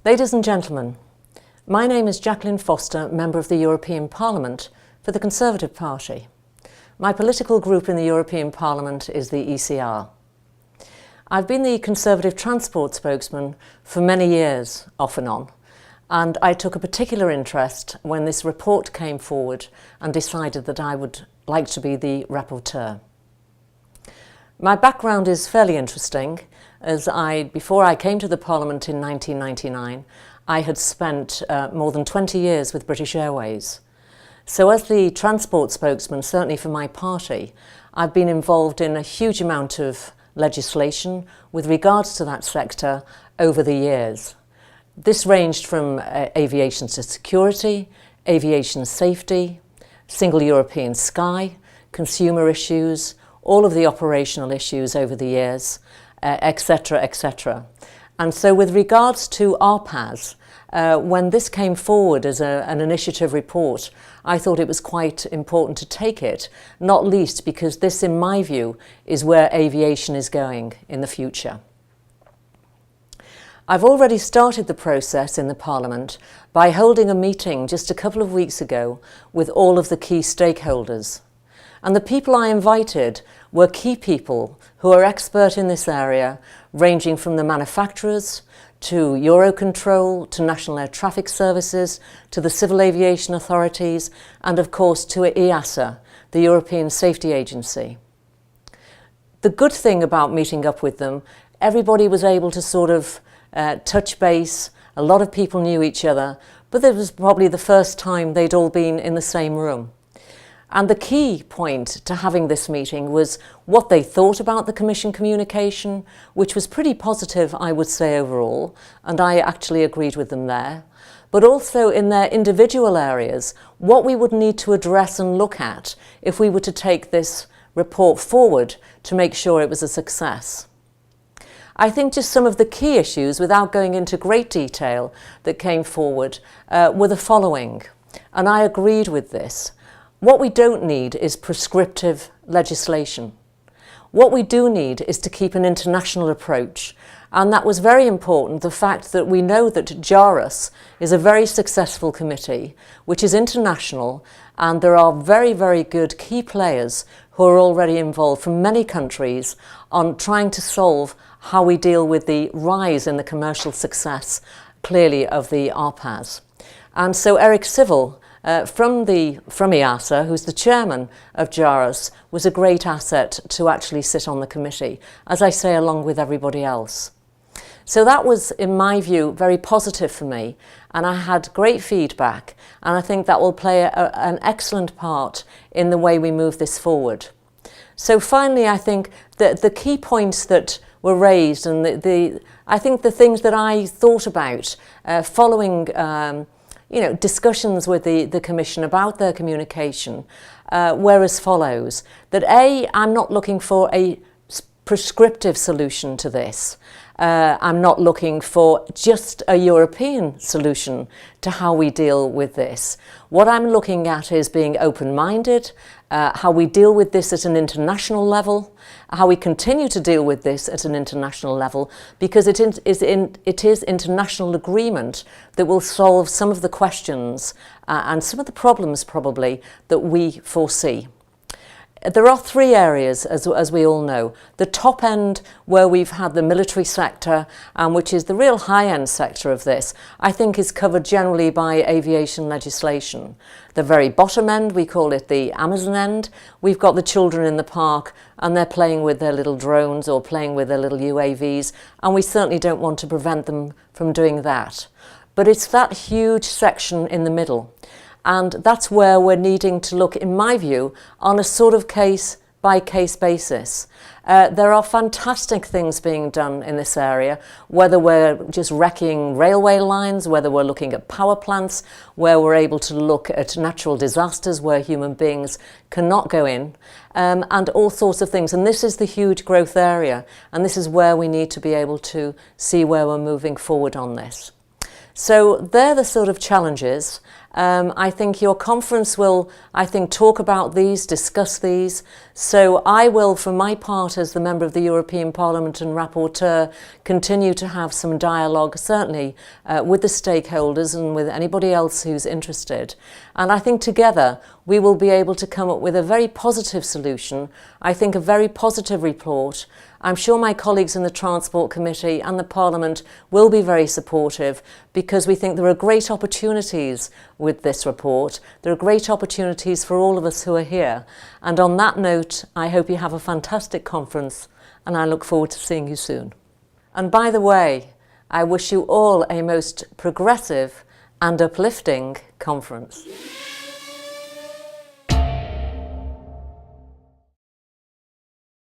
Ladies and gentlemen, my name is Jacqueline Foster, Member of the European Parliament for the Conservative Party. My political group in the European Parliament is the ECR. I've been the Conservative transport spokesman for many years, off and on, and I took a particular interest when this report came forward and decided that I would like to be the rapporteur. My background is fairly interesting, as before I came to the Parliament in 1999, I had spent more than 20 years with British Airways. So as the transport spokesman, certainly for my party, I've been involved in a huge amount of legislation with regards to that sector over the years. This ranged from aviation security, aviation safety, single European sky, consumer issues, all of the operational issues over the years, etc., etc. And so with regards to RPAS, when this came forward as an initiative report, I thought it was quite important to take it, not least because this, in my view, is where aviation is going in the future. I've already started the process in the Parliament by holding a meeting just a couple of weeks ago with all of the key stakeholders. And the people I invited were key people who are expert in this area, ranging from the manufacturers to Eurocontrol, to National Air Traffic Services, to the Civil Aviation Authorities, and of course to EASA, the European Safety Agency. The good thing about meeting up with them, everybody was able to sort of touch base, a lot of people knew each other, but it was probably the first time they'd all been in the same room. And the key point to having this meeting was what they thought about the Commission communication, which was pretty positive, I would say, overall, and I actually agreed with them there. But also in their individual areas, what we would need to address and look at if we were to take this report forward to make sure it was a success. I think just some of the key issues, without going into great detail, that came forward were the following, and I agreed with this. What we don't need is prescriptive legislation. What we do need is to keep an international approach, and that was very important, the fact that we know that JARUS is a very successful committee, which is international, and there are very, very good key players who are already involved from many countries on trying to solve how we deal with the rise in the commercial success, clearly, of the RPAS. And so Eric Civil, from EASA, who's the chairman of JARUS, was a great asset to actually sit on the committee, as I say, along with everybody else. So that was, in my view, very positive for me, and I had great feedback, and I think that will play an excellent part in the way we move this forward. So finally, I think that the key points that were raised, and I think the things that I thought about following discussions with the Commission about their communication were as follows. That A, I'm not looking for a prescriptive solution to this. I'm not looking for just a European solution to how we deal with this. What I'm looking at is being open-minded, how we deal with this at an international level, how we continue to deal with this at an international level, because it is international agreement that will solve some of the questions and some of the problems probably that we foresee. There are three areas, as we all know. The top end, where we've had the military sector, which is the real high-end sector of this, I think is covered generally by aviation legislation. The very bottom end, we call it the Amazon end. We've got the children in the park, and they're playing with their little drones or playing with their little UAVs, and we certainly don't want to prevent them from doing that. But it's that huge section in the middle. And that's where we're needing to look, in my view, on a sort of case-by-case basis. There are fantastic things being done in this area, whether we're just wrecking railway lines, whether we're looking at power plants, where we're able to look at natural disasters where human beings cannot go in, and all sorts of things. And this is the huge growth area, and this is where we need to be able to see where we're moving forward on this. So they're the sort of challenges. I think your conference will, talk about these, discuss these. So I will, for my part as the member of the European Parliament and rapporteur, continue to have some dialogue, certainly with the stakeholders and with anybody else who's interested. And I think together we will be able to come up with a very positive solution, I think a very positive report. I'm sure my colleagues in the Transport Committee and the Parliament will be very supportive, because we think there are great opportunities with this report. There are great opportunities for all of us who are here. And on that note, I hope you have a fantastic conference, and I look forward to seeing you soon. And by the way, I wish you all a most progressive and uplifting conference.